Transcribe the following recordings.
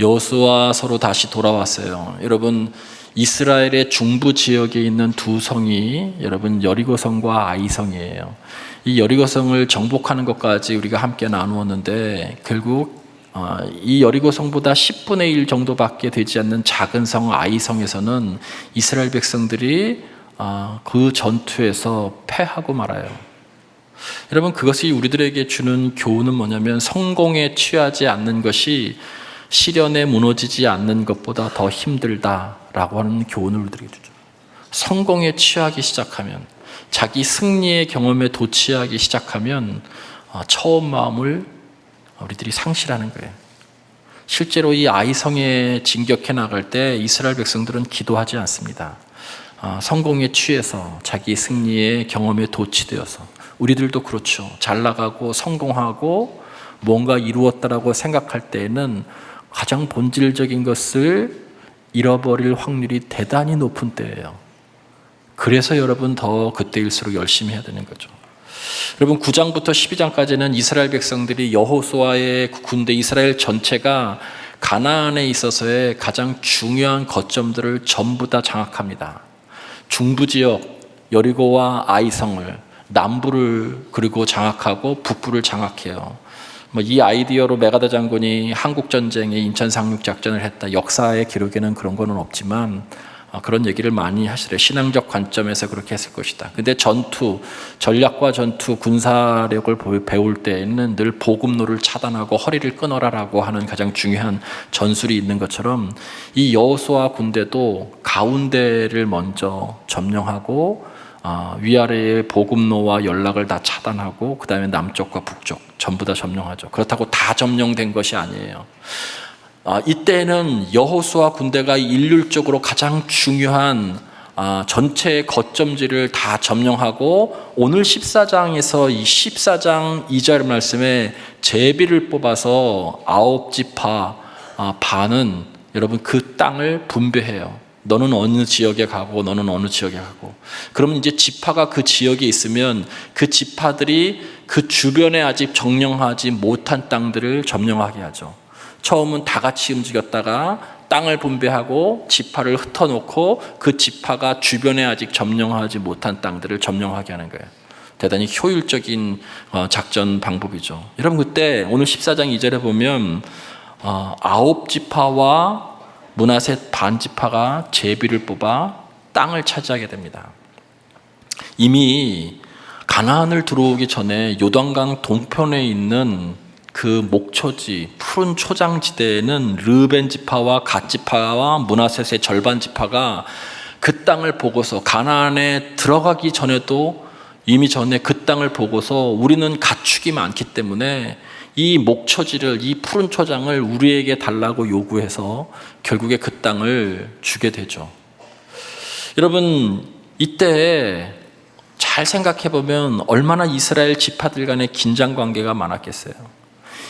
여호수아서로 다시 돌아왔어요. 여러분, 이스라엘의 중부 지역에 있는 두 성이 여러분 여리고성과 아이성이에요. 이 여리고성을 정복하는 것까지 우리가 함께 나누었는데, 결국 이 여리고성보다 10분의 1 정도밖에 되지 않는 작은 성 아이성에서는 이스라엘 백성들이 그 전투에서 패하고 말아요. 여러분, 그것이 우리들에게 주는 교훈은 뭐냐면, 성공에 취하지 않는 것이 시련에 무너지지 않는 것보다 더 힘들다라고 하는 교훈을 우리들에게 주죠. 성공에 취하기 시작하면, 자기 승리의 경험에 도취하기 시작하면 처음 마음을 우리들이 상실하는 거예요. 실제로 이 아이성에 진격해 나갈 때 이스라엘 백성들은 기도하지 않습니다. 성공에 취해서 자기 승리의 경험에 도취되어서, 우리들도 그렇죠. 잘 나가고 성공하고 뭔가 이루었다라고 생각할 때에는 가장 본질적인 것을 잃어버릴 확률이 대단히 높은 때예요. 그래서 여러분 더 그때일수록 열심히 해야 되는 거죠. 여러분, 9장부터 12장까지는 이스라엘 백성들이 여호수아의 군대, 이스라엘 전체가 가나안에 있어서의 가장 중요한 거점들을 전부 다 장악합니다. 중부 지역 여리고와 아이성을, 남부를 그리고 장악하고 북부를 장악해요. 이 아이디어로 메가다 장군이 한국 전쟁에 인천 상륙 작전을 했다, 역사의 기록에는 그런 거는 없지만 그런 얘기를 많이 하시래요. 신앙적 관점에서 그렇게 했을 것이다. 근데 전략과 전투, 군사력을 배울 때에는 늘 보급로를 차단하고 허리를 끊어라라고 하는 가장 중요한 전술이 있는 것처럼, 이 여호수아 군대도 가운데를 먼저 점령하고 위아래의 보급로와 연락을 다 차단하고 그 다음에 남쪽과 북쪽 전부 다 점령하죠. 그렇다고 다 점령된 것이 아니에요. 이때는 여호수아 군대가 일률적으로 가장 중요한 전체의 거점지를 다 점령하고, 오늘 14장에서 이 14장 2절 말씀에 제비를 뽑아서 9지파 반은 여러분 그 땅을 분배해요. 너는 어느 지역에 가고 너는 어느 지역에 가고. 그러면 이제 지파가 그 지역에 있으면 그 지파들이 그 주변에 아직 점령하지 못한 땅들을 점령하게 하죠. 처음은 다 같이 움직였다가 땅을 분배하고 지파를 흩어놓고 그 지파가 주변에 아직 점령하지 못한 땅들을 점령하게 하는 거예요. 대단히 효율적인 작전 방법이죠. 여러분, 그때 오늘 14장 2절에 보면 9지파와 므낫세 반지파가 제비를 뽑아 땅을 차지하게 됩니다. 이미 가나안을 들어오기 전에 요단강 동편에 있는 그 목초지, 푸른 초장지대에는 르벤 지파와 갓 지파와 므낫셋의 절반 지파가 그 땅을 보고서, 가나안에 들어가기 전에도 이미 전에 그 땅을 보고서 우리는 가축이 많기 때문에 이 목초지를, 이 푸른 초장을 우리에게 달라고 요구해서 결국에 그 땅을 주게 되죠. 여러분, 이때 잘 생각해 보면 얼마나 이스라엘 지파들 간의 긴장 관계가 많았겠어요.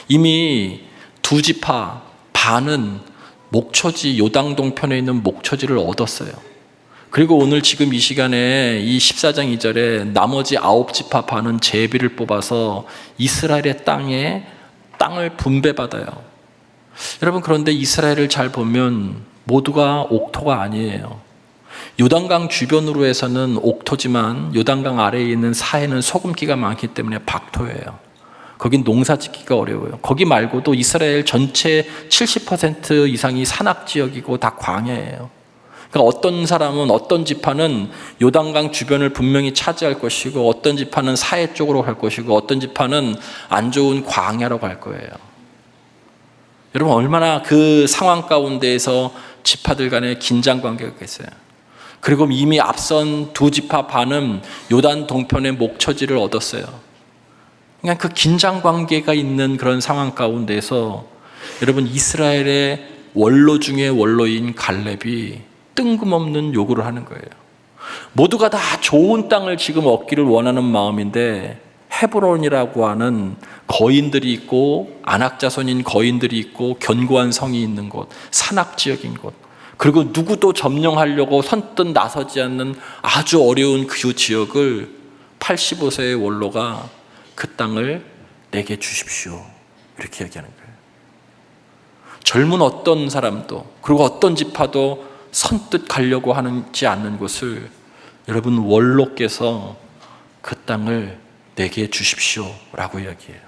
이미 두 지파 반은 목초지, 요단 동편에 있는 목초지를 얻었어요. 그리고 오늘 지금 이 시간에 이 14장 2절에 나머지 9지파 반은 제비를 뽑아서 이스라엘의 땅을 분배받아요. 여러분, 그런데 이스라엘을 잘 보면 모두가 옥토가 아니에요. 요단강 주변으로 해서는 옥토지만 요단강 아래에 있는 사해는 소금기가 많기 때문에 박토예요. 거긴 농사 짓기가 어려워요. 거기 말고도 이스라엘 전체 70% 이상이 산악지역이고 다 광야예요. 그러니까 어떤 사람은, 어떤 지파는 요단강 주변을 분명히 차지할 것이고, 어떤 지파는 사해 쪽으로 갈 것이고, 어떤 지파는 안 좋은 광야로 갈 거예요. 여러분, 얼마나 그 상황 가운데에서 지파들 간의 긴장 관계가 있겠어요. 그리고 이미 앞선 두 지파 반은 요단 동편의 목초지를 얻었어요. 그냥 그 긴장 관계가 있는 그런 상황 가운데서 여러분, 이스라엘의 원로 중에 원로인 갈렙이 뜬금없는 요구를 하는 거예요. 모두가 다 좋은 땅을 지금 얻기를 원하는 마음인데, 헤브론이라고 하는 거인들이 있고 안악자손인 거인들이 있고 견고한 성이 있는 곳, 산악지역인 곳, 그리고 누구도 점령하려고 선뜻 나서지 않는 아주 어려운 그 지역을 85세의 원로가 그 땅을 내게 주십시오, 이렇게 얘기하는 거예요. 젊은 어떤 사람도 그리고 어떤 지파도 선뜻 가려고 하지 않는 곳을 여러분 원로께서 그 땅을 내게 주십시오라고 이야기해요.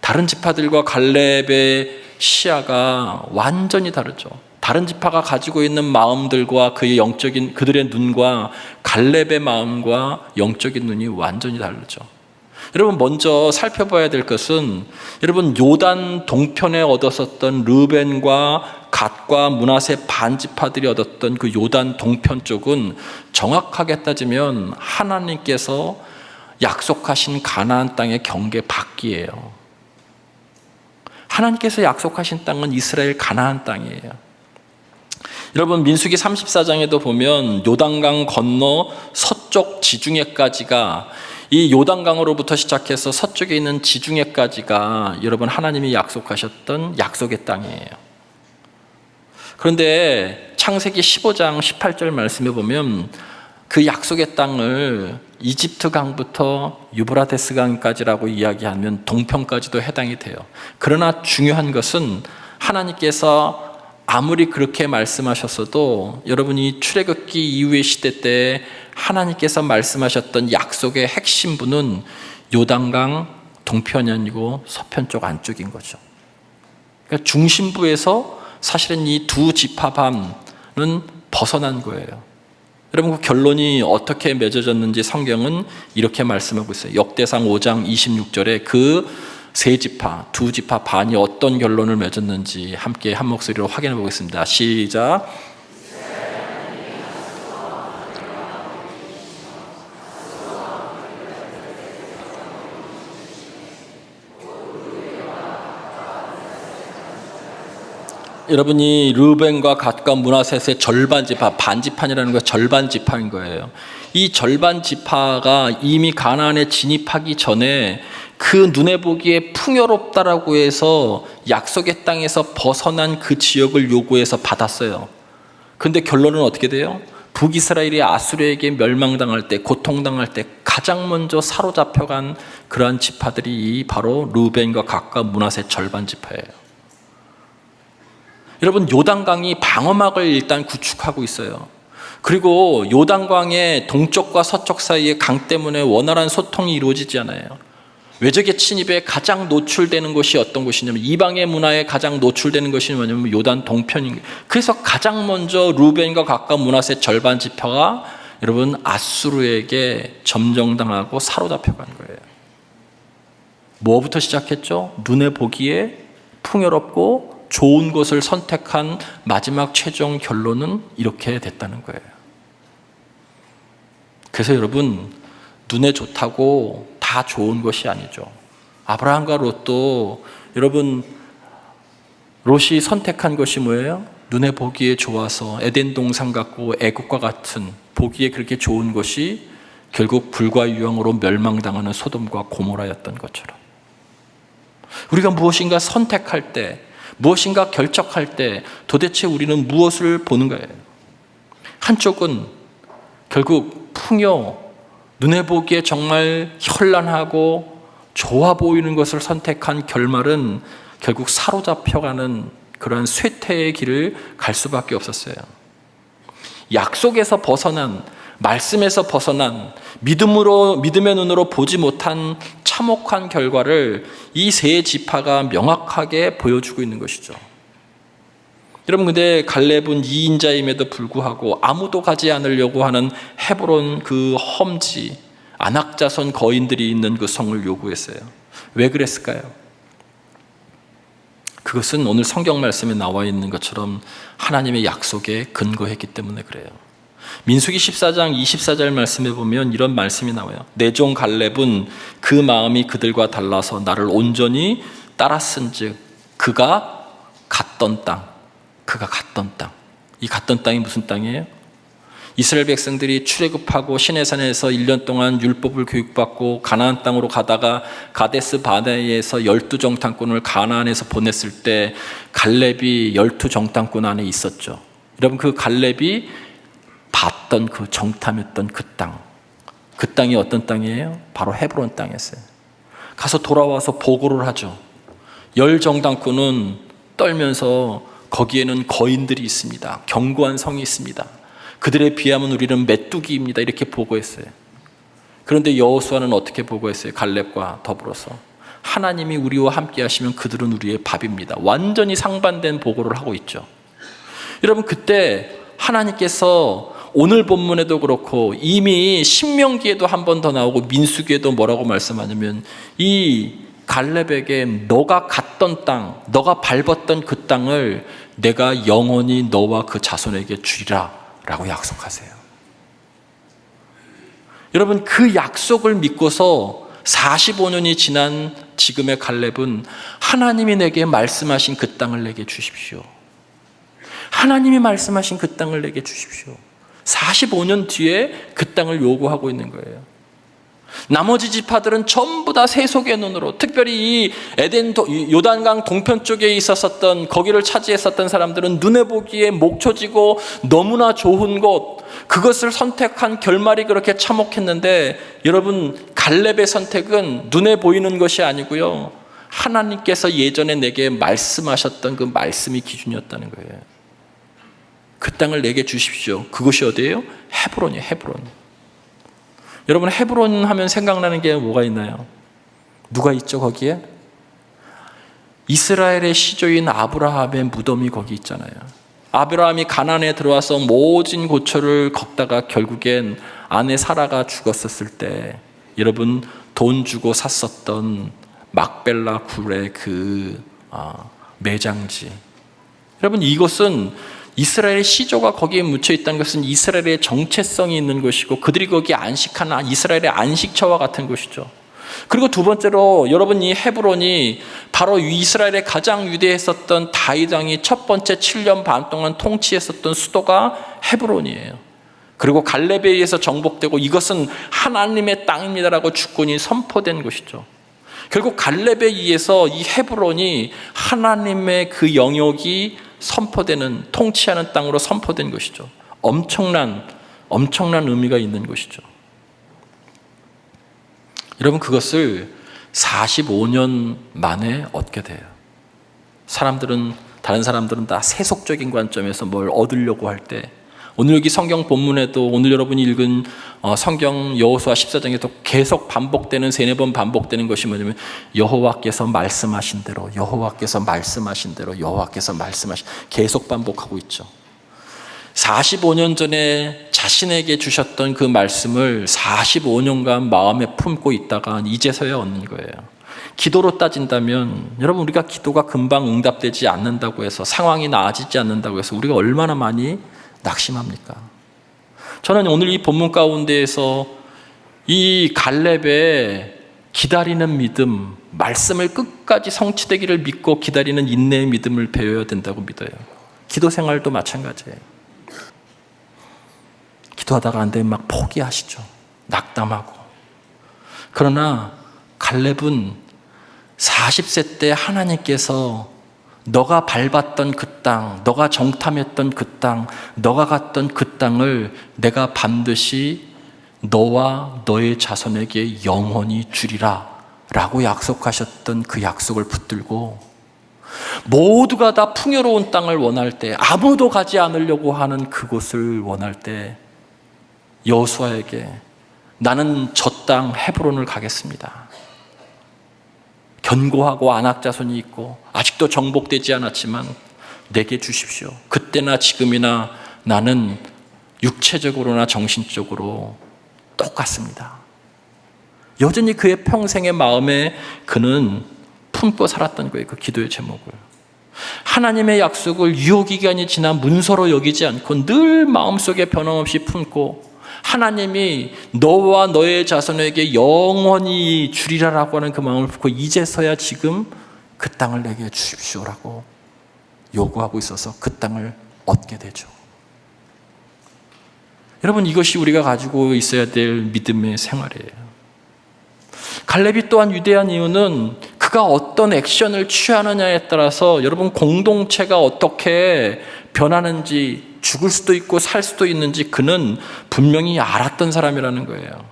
다른 지파들과 갈렙의 시야가 완전히 다르죠. 다른 지파가 가지고 있는 마음들과 그의 영적인 그들의 눈과 갈렙의 마음과 영적인 눈이 완전히 다르죠. 여러분 먼저 살펴봐야 될 것은 여러분 요단 동편에 얻었었던 르벤과 갓과 므낫세 반지파들이 얻었던 그 요단 동편 쪽은 정확하게 따지면 하나님께서 약속하신 가나안 땅의 경계 밖이에요. 하나님께서 약속하신 땅은 이스라엘 가나안 땅이에요. 여러분 민수기 34장에도 보면 요단강 건너 서쪽 지중해까지가 이 요단강으로부터 시작해서 서쪽에 있는 지중해까지가 여러분 하나님이 약속하셨던 약속의 땅이에요. 그런데 창세기 15장 18절 말씀에 보면 그 약속의 땅을 이집트 강부터 유브라데스 강까지라고 이야기하면 동편까지도 해당이 돼요. 그러나 중요한 것은 하나님께서 아무리 그렇게 말씀하셨어도 여러분이 출애굽기 이후의 시대 때 하나님께서 말씀하셨던 약속의 핵심부는 요단강 동편이 아니고 서편 쪽 안쪽인 거죠. 그러니까 중심부에서 사실은 이 두 지파 반은 벗어난 거예요. 여러분 그 결론이 어떻게 맺어졌는지 성경은 이렇게 말씀하고 있어요. 역대상 5장 26절에 그 세 지파, 두 지파 반이 어떤 결론을 맺었는지 함께 한 목소리로 확인해 보겠습니다. 시작. 여러분이 르벤과 갓과 므낫셋의 절반 지파, 반지파이라는 거 절반 지파인 거예요. 이 절반 지파가 이미 가나안에 진입하기 전에 그 눈에 보기에 풍요롭다라고 해서 약속의 땅에서 벗어난 그 지역을 요구해서 받았어요. 그런데 결론은 어떻게 돼요? 북이스라엘이 아수르에게 멸망당할 때, 고통당할 때 가장 먼저 사로잡혀간 그러한 지파들이 바로 르벤과 갓과 므낫셋 절반 지파예요. 여러분 요단강이 방어막을 일단 구축하고 있어요. 그리고 요단강의 동쪽과 서쪽 사이에 강 때문에 원활한 소통이 이루어지지 않아요. 외적의 침입에 가장 노출되는 곳이 어떤 곳이냐면 이방의 문화에 가장 노출되는 것이 뭐냐면 요단 동편인 거예요. 그래서 가장 먼저 르벤과 갓과 므낫셋 절반 지파가 여러분 아수르에게 점령당하고 사로잡혀간 거예요. 뭐부터 시작했죠? 눈에 보기에 풍요롭고 좋은 것을 선택한 마지막 최종 결론은 이렇게 됐다는 거예요. 그래서 여러분 눈에 좋다고 다 좋은 것이 아니죠. 아브라함과 롯도 여러분 롯이 선택한 것이 뭐예요? 눈에 보기에 좋아서 에덴 동산 같고 애국과 같은 보기에 그렇게 좋은 것이 결국 불과 유황으로 멸망당하는 소돔과 고모라였던 것처럼 우리가 무엇인가 선택할 때 무엇인가 결정할 때 도대체 우리는 무엇을 보는 거예요? 한쪽은 결국 풍요, 눈에 보기에 정말 현란하고 좋아 보이는 것을 선택한 결말은 결국 사로잡혀가는 그러한 쇠퇴의 길을 갈 수밖에 없었어요. 약속에서 벗어난, 말씀에서 벗어난, 믿음의 눈으로 보지 못한 참혹한 결과를 이 세 지파가 명확하게 보여주고 있는 것이죠. 여러분 근데 갈렙은 2인자임에도 불구하고 아무도 가지 않으려고 하는 헤브론 그 험지 안악자손 거인들이 있는 그 성을 요구했어요. 왜 그랬을까요? 그것은 오늘 성경 말씀에 나와 있는 것처럼 하나님의 약속에 근거했기 때문에 그래요. 민수기 14장 24절 말씀에 보면 이런 말씀이 나와요. 내 종 갈렙은 그 마음이 그들과 달라서 나를 온전히 따랐은즉 그가 갔던 땅. 이 갔던 땅이 무슨 땅이에요? 이스라엘 백성들이 출애굽하고 시내산에서 1년 동안 율법을 교육받고 가나안 땅으로 가다가 가데스 바네에서 12정탐꾼을 가나안에서 보냈을 때 갈렙이 12정탐꾼 안에 있었죠. 여러분 그 갈렙이 봤던 그 정탐했던 그 땅, 그 땅이 어떤 땅이에요? 바로 헤브론 땅이었어요. 가서 돌아와서 보고를 하죠. 10정탐꾼은 떨면서 거기에는 거인들이 있습니다. 견고한 성이 있습니다. 그들에 비하면 우리는 메뚜기입니다. 이렇게 보고했어요. 그런데 여호수아는 어떻게 보고했어요? 갈렙과 더불어서 하나님이 우리와 함께 하시면 그들은 우리의 밥입니다. 완전히 상반된 보고를 하고 있죠. 여러분, 그때 하나님께서 오늘 본문에도 그렇고 이미 신명기에도 한 번 더 나오고 민수기에도 뭐라고 말씀하냐면 이 갈렙에게 너가 갔던 땅, 너가 밟았던 그 땅을 내가 영원히 너와 그 자손에게 주리라 라고 약속하세요. 여러분, 그 약속을 믿고서 45년이 지난 지금의 갈렙은 하나님이 내게 말씀하신 그 땅을 내게 주십시오. 하나님이 말씀하신 그 땅을 내게 주십시오. 45년 뒤에 그 땅을 요구하고 있는 거예요. 나머지 지파들은 전부 다 세속의 눈으로, 특별히 이 요단강 동편 쪽에 있었던, 거기를 차지했었던 사람들은 눈에 보기에 목초지고 너무나 좋은 곳, 그것을 선택한 결말이 그렇게 참혹했는데, 여러분, 갈렙의 선택은 눈에 보이는 것이 아니고요, 하나님께서 예전에 내게 말씀하셨던 그 말씀이 기준이었다는 거예요. 그 땅을 내게 주십시오. 그것이 어디예요? 헤브론이에요. 헤브론. 여러분, 헤브론 하면 생각나는 게 뭐가 있나요? 누가 있죠 거기에? 이스라엘의 시조인 아브라함의 무덤이 거기 있잖아요. 아브라함이 가나안에 들어와서 모진 고초를 겪다가 결국엔 아내 사라가 죽었었을 때, 여러분, 돈 주고 샀었던 막벨라 굴의 그 매장지. 여러분, 이것은 이스라엘의 시조가 거기에 묻혀 있다는 것은 이스라엘의 정체성이 있는 것이고, 그들이 거기에 안식하는 이스라엘의 안식처와 같은 것이죠. 그리고 두 번째로, 여러분, 이 헤브론이 바로 이스라엘의 가장 위대했었던 다윗 왕이 첫 번째 7년 반 동안 통치했었던 수도가 헤브론이에요. 그리고 갈렙에 의해서 정복되고 이것은 하나님의 땅입니다라고 주권이 선포된 것이죠. 결국 갈렙에 의해서 이 헤브론이 하나님의 그 영역이 선포되는, 통치하는 땅으로 선포된 것이죠. 엄청난 의미가 있는 것이죠. 여러분, 그것을 45년 만에 얻게 돼요. 다른 사람들은 다 세속적인 관점에서 뭘 얻으려고 할 때, 오늘 여기 성경 본문에도 오늘 여러분이 읽은 성경 여호수아 14장에도 계속 반복되는, 3-4번 반복되는 것이 뭐냐면, 여호와께서 말씀하신 대로, 여호와께서 말씀하신 대로, 여호와께서 말씀하신, 계속 반복하고 있죠. 45년 전에 자신에게 주셨던 그 말씀을 45년간 마음에 품고 있다가 이제서야 얻는 거예요. 기도로 따진다면, 여러분, 우리가 기도가 금방 응답되지 않는다고 해서, 상황이 나아지지 않는다고 해서 우리가 얼마나 많이 낙심합니까? 저는 오늘 이 본문 가운데에서 이 갈렙의 기다리는 믿음, 말씀을 끝까지 성취되기를 믿고 기다리는 인내의 믿음을 배워야 된다고 믿어요. 기도 생활도 마찬가지예요. 기도하다가 안 되면 막 포기하시죠. 낙담하고. 그러나 갈렙은 40세 때 하나님께서 너가 밟았던 그 땅, 너가 정탐했던 그 땅, 너가 갔던 그 땅을 내가 반드시 너와 너의 자손에게 영원히 주리라 라고 약속하셨던 그 약속을 붙들고, 모두가 다 풍요로운 땅을 원할 때, 아무도 가지 않으려고 하는 그곳을 원할 때, 여호수아에게 나는 저 땅 헤브론을 가겠습니다. 견고하고 안악자손이 있고 아직도 정복되지 않았지만 내게 주십시오. 그때나 지금이나 나는 육체적으로나 정신적으로 똑같습니다. 여전히 그의 평생의 마음에 그는 품고 살았던 거예요. 그 기도의 제목을. 하나님의 약속을 유효기간이 지난 문서로 여기지 않고 늘 마음속에 변함없이 품고, 하나님이 너와 너의 자손에게 영원히 주리라라고 하는 그 마음을 품고 이제서야 지금 그 땅을 내게 주십시오라고 요구하고 있어서 그 땅을 얻게 되죠. 여러분, 이것이 우리가 가지고 있어야 될 믿음의 생활이에요. 갈렙이 또한 위대한 이유는 그가 어떤 액션을 취하느냐에 따라서 여러분, 공동체가 어떻게 변하는지, 죽을 수도 있고 살 수도 있는지 그는 분명히 알았던 사람이라는 거예요.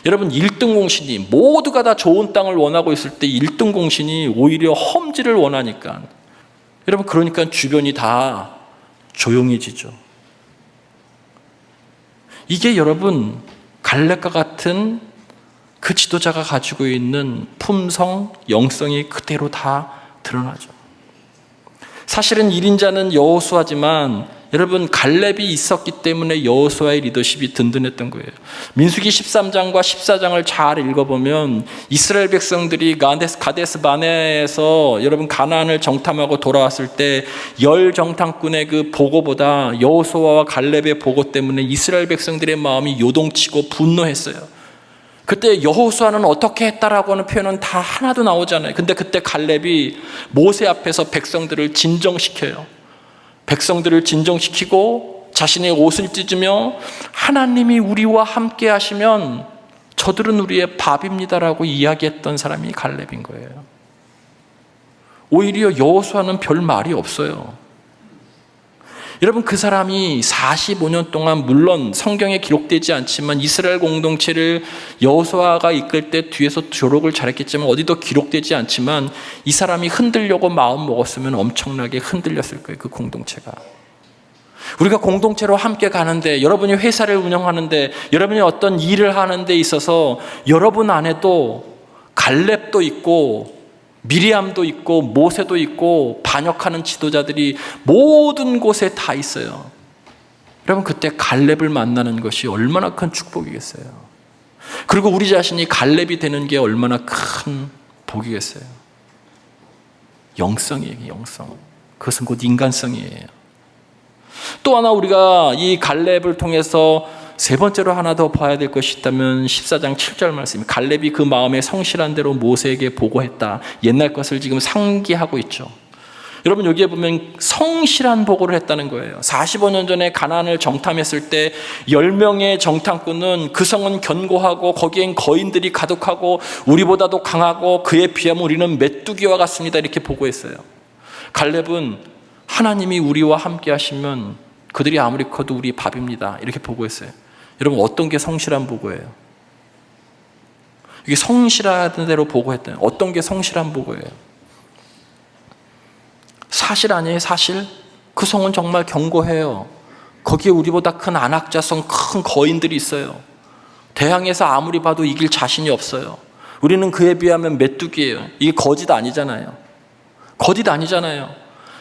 여러분, 1등 공신이, 모두가 다 좋은 땅을 원하고 있을 때 1등 공신이 오히려 험지를 원하니까, 여러분, 그러니까 주변이 다 조용해지죠. 이게 여러분, 갈렙과 같은 그 지도자가 가지고 있는 품성, 영성이 그대로 다 드러나죠. 사실은 1인자는 여호수아지만 여러분, 갈렙이 있었기 때문에 여호수아의 리더십이 든든했던 거예요. 민수기 13장과 14장을 잘 읽어보면 이스라엘 백성들이 가데스 바네에서 여러분 가나안을 정탐하고 돌아왔을 때 열 정탐꾼의 그 보고보다 여호수아와 갈렙의 보고 때문에 이스라엘 백성들의 마음이 요동치고 분노했어요. 그때 여호수아는 어떻게 했다라고 하는 표현은 다 하나도 나오잖아요. 근데 그때 갈렙이 모세 앞에서 백성들을 진정시켜요. 백성들을 진정시키고 자신의 옷을 찢으며 하나님이 우리와 함께 하시면 저들은 우리의 밥입니다라고 이야기했던 사람이 갈렙인 거예요. 오히려 여호수아는 별 말이 없어요. 여러분, 그 사람이 45년 동안 물론 성경에 기록되지 않지만 이스라엘 공동체를 여호수아가 이끌 때 뒤에서 조력을 잘했겠지만 어디도 기록되지 않지만 이 사람이 흔들려고 마음 먹었으면 엄청나게 흔들렸을 거예요. 그 공동체가. 우리가 공동체로 함께 가는데, 여러분이 회사를 운영하는데, 여러분이 어떤 일을 하는 데 있어서 여러분 안에도 갈렙도 있고 미리암도 있고 모세도 있고 반역하는 지도자들이 모든 곳에 다 있어요. 여러분, 그때 갈렙을 만나는 것이 얼마나 큰 축복이겠어요. 그리고 우리 자신이 갈렙이 되는 게 얼마나 큰 복이겠어요. 영성이에요. 영성. 그것은 곧 인간성이에요. 또 하나 우리가 이 갈렙을 통해서 세 번째로 하나 더 봐야 될 것이 있다면 14장 7절 말씀입니다. 갈렙이 그 마음에 성실한 대로 모세에게 보고했다. 옛날 것을 지금 상기하고 있죠. 여러분, 여기에 보면 성실한 보고를 했다는 거예요. 45년 전에 가나안을 정탐했을 때 10명의 정탐꾼은 그 성은 견고하고 거기엔 거인들이 가득하고 우리보다도 강하고 그에 비하면 우리는 메뚜기와 같습니다. 이렇게 보고했어요. 갈렙은 하나님이 우리와 함께 하시면 그들이 아무리 커도 우리 밥입니다. 이렇게 보고했어요. 여러분, 어떤 게 성실한 보고예요? 이게 성실한 대로 보고했다는, 어떤 게 성실한 보고예요? 사실 아니에요, 사실? 그 성은 정말 견고해요. 거기에 우리보다 큰 안악자성, 큰 거인들이 있어요. 대항에서 아무리 봐도 이길 자신이 없어요. 우리는 그에 비하면 메뚜기예요. 이게 거짓 아니잖아요. 거짓 아니잖아요.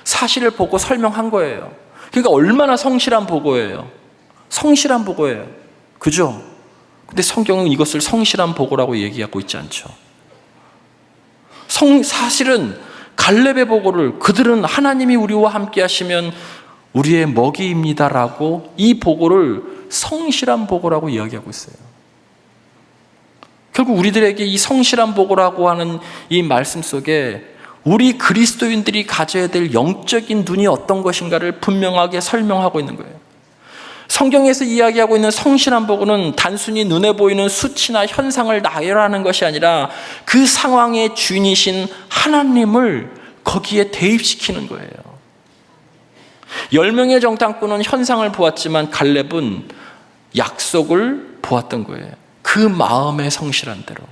사실을 보고 설명한 거예요. 그러니까 얼마나 성실한 보고예요. 성실한 보고예요. 그죠? 근데 성경은 이것을 성실한 보고라고 얘기하고 있지 않죠. 사실은 갈렙의 보고를 그들은 하나님이 우리와 함께 하시면 우리의 먹이입니다라고 이 보고를 성실한 보고라고 이야기하고 있어요. 결국 우리들에게 이 성실한 보고라고 하는 이 말씀 속에 우리 그리스도인들이 가져야 될 영적인 눈이 어떤 것인가를 분명하게 설명하고 있는 거예요. 성경에서 이야기하고 있는 성실한 보고는 단순히 눈에 보이는 수치나 현상을 나열하는 것이 아니라 그 상황의 주인이신 하나님을 거기에 대입시키는 거예요. 10명의 정탐꾼은 현상을 보았지만 갈렙은 약속을 보았던 거예요. 그 마음의 성실한 대로,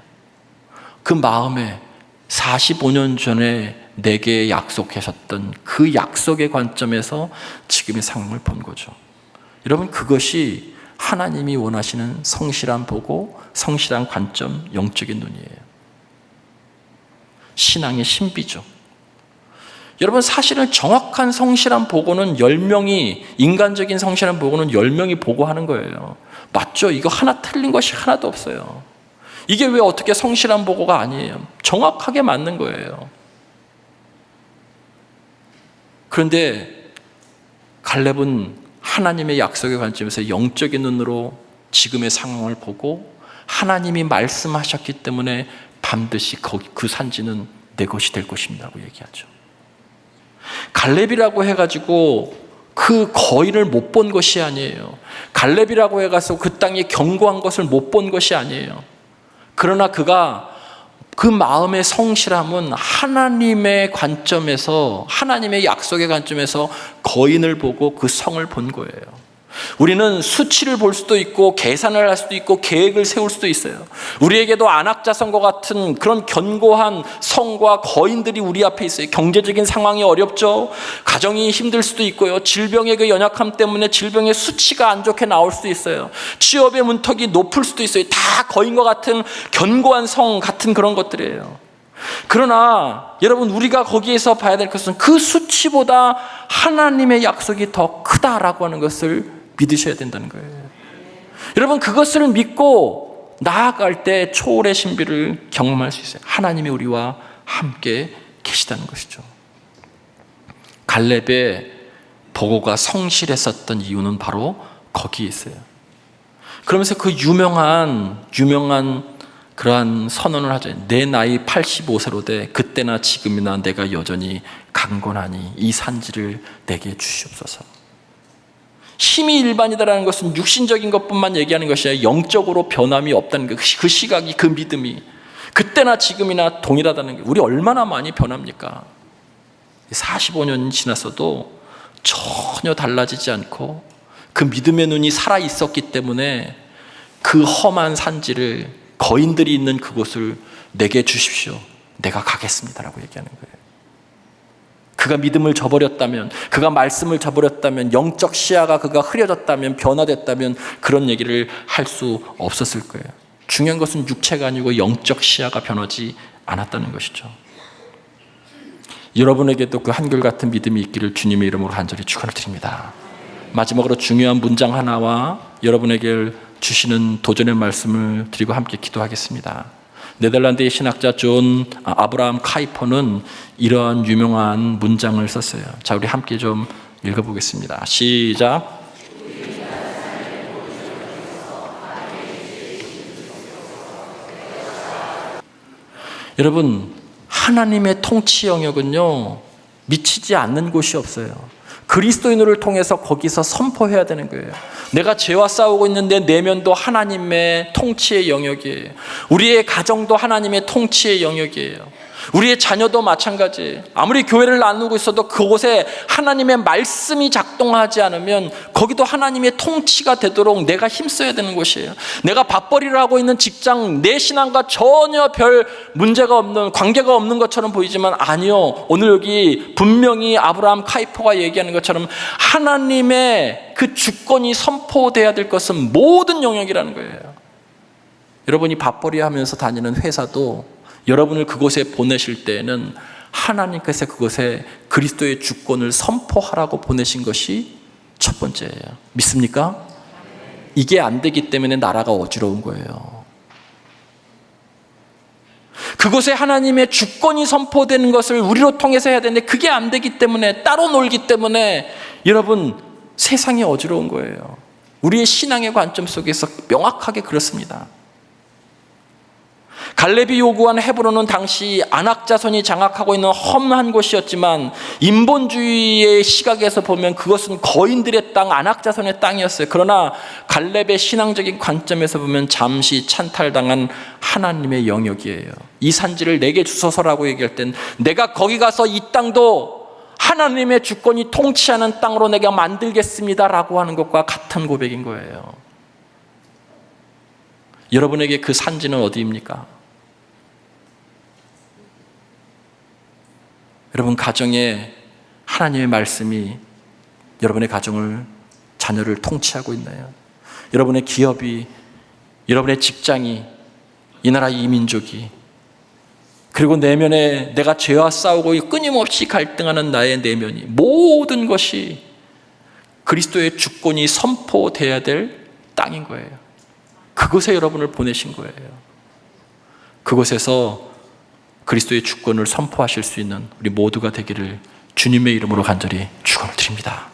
그 마음에 45년 전에 내게 약속하셨던 그 약속의 관점에서 지금의 상황을 본 거죠. 여러분, 그것이 하나님이 원하시는 성실한 보고, 성실한 관점, 영적인 눈이에요. 신앙의 신비죠. 여러분, 사실은 정확한 성실한 보고는 10명이, 인간적인 성실한 보고는 10명이 보고하는 거예요. 맞죠? 이거 하나 틀린 것이 하나도 없어요. 이게 왜 어떻게 성실한 보고가 아니에요? 정확하게 맞는 거예요. 그런데 갈렙은 하나님의 약속의 관점에서 영적인 눈으로 지금의 상황을 보고 하나님이 말씀하셨기 때문에 반드시 그 산지는 내 것이 될 것입니다라고 얘기하죠. 갈렙이라고 해가지고 그 거인을 못 본 것이 아니에요. 갈렙이라고 해가지고 그 땅이 견고한 것을 못 본 것이 아니에요. 그러나 그가 그 마음의 성실함은 하나님의 관점에서, 하나님의 약속의 관점에서 거인을 보고 그 성을 본 거예요. 우리는 수치를 볼 수도 있고 계산을 할 수도 있고 계획을 세울 수도 있어요. 우리에게도 안악자성과 같은 그런 견고한 성과 거인들이 우리 앞에 있어요. 경제적인 상황이 어렵죠. 가정이 힘들 수도 있고요. 질병의 그 연약함 때문에 질병의 수치가 안 좋게 나올 수도 있어요. 취업의 문턱이 높을 수도 있어요. 다 거인과 같은 견고한 성 같은 그런 것들이에요. 그러나 여러분, 우리가 거기에서 봐야 될 것은 그 수치보다 하나님의 약속이 더 크다라고 하는 것을 믿으셔야 된다는 거예요. 여러분, 그것을 믿고 나아갈 때 초월의 신비를 경험할 수 있어요. 하나님이 우리와 함께 계시다는 것이죠. 갈렙의 보고가 성실했었던 이유는 바로 거기에 있어요. 그러면서 그 유명한 그러한 선언을 하죠. 내 나이 85세로 돼 그때나 지금이나 내가 여전히 강건하니 이 산지를 내게 주시옵소서. 힘이 일반이다라는 것은 육신적인 것뿐만 얘기하는 것이 아니라 영적으로 변함이 없다는 것, 그 시각이, 그 믿음이 그때나 지금이나 동일하다는 게, 우리 얼마나 많이 변합니까? 45년이 지났어도 전혀 달라지지 않고 그 믿음의 눈이 살아 있었기 때문에 그 험한 산지를, 거인들이 있는 그곳을 내게 주십시오. 내가 가겠습니다라고 얘기하는 거예요. 그가 믿음을 저버렸다면, 그가 말씀을 저버렸다면, 영적 시야가 그가 흐려졌다면, 변화됐다면 그런 얘기를 할 수 없었을 거예요. 중요한 것은 육체가 아니고 영적 시야가 변하지 않았다는 것이죠. 여러분에게도 그 한결같은 믿음이 있기를 주님의 이름으로 간절히 축원을 드립니다. 마지막으로 중요한 문장 하나와 여러분에게 주시는 도전의 말씀을 드리고 함께 기도하겠습니다. 네덜란드의 신학자 존 아브라함 카이퍼는 이러한 유명한 문장을 썼어요. 자, 우리 함께 좀 읽어보겠습니다. 시작. 여러분, 하나님의 통치 영역은요, 미치지 않는 곳이 없어요. 그리스도인을 통해서 거기서 선포해야 되는 거예요. 내가 죄와 싸우고 있는 내 내면도 하나님의 통치의 영역이에요. 우리의 가정도 하나님의 통치의 영역이에요. 우리의 자녀도 마찬가지예요. 아무리 교회를 나누고 있어도 그곳에 하나님의 말씀이 작동하지 않으면 거기도 하나님의 통치가 되도록 내가 힘써야 되는 곳이에요. 내가 밥벌이를 하고 있는 직장, 내 신앙과 전혀 별 문제가 없는, 관계가 없는 것처럼 보이지만 아니요, 오늘 여기 분명히 아브라함 카이퍼가 얘기하는 것처럼 하나님의 그 주권이 선포돼야 될 것은 모든 영역이라는 거예요. 여러분이 밥벌이 하면서 다니는 회사도 여러분을 그곳에 보내실 때에는 하나님께서 그곳에 그리스도의 주권을 선포하라고 보내신 것이 첫 번째예요. 믿습니까? 이게 안 되기 때문에 나라가 어지러운 거예요. 그곳에 하나님의 주권이 선포되는 것을 우리로 통해서 해야 되는데 그게 안 되기 때문에, 따로 놀기 때문에 여러분, 세상이 어지러운 거예요. 우리의 신앙의 관점 속에서 명확하게 그렇습니다. 갈렙이 요구한 헤브론은 당시 안악자손이 장악하고 있는 험한 곳이었지만 인본주의의 시각에서 보면 그것은 거인들의 땅, 안악자손의 땅이었어요. 그러나 갈렙의 신앙적인 관점에서 보면 잠시 찬탈당한 하나님의 영역이에요. 이 산지를 내게 주소서라고 얘기할 땐 내가 거기 가서 이 땅도 하나님의 주권이 통치하는 땅으로 내가 만들겠습니다라고 하는 것과 같은 고백인 거예요. 여러분에게 그 산지는 어디입니까? 여러분 가정에 하나님의 말씀이 여러분의 가정을, 자녀를 통치하고 있나요? 여러분의 기업이, 여러분의 직장이, 이 나라 이 민족이, 그리고 내면에 내가 죄와 싸우고 끊임없이 갈등하는 나의 내면이, 모든 것이 그리스도의 주권이 선포돼야 될 땅인 거예요. 그곳에 여러분을 보내신 거예요. 그곳에서 그리스도의 주권을 선포하실 수 있는 우리 모두가 되기를 주님의 이름으로 간절히 축원을 드립니다.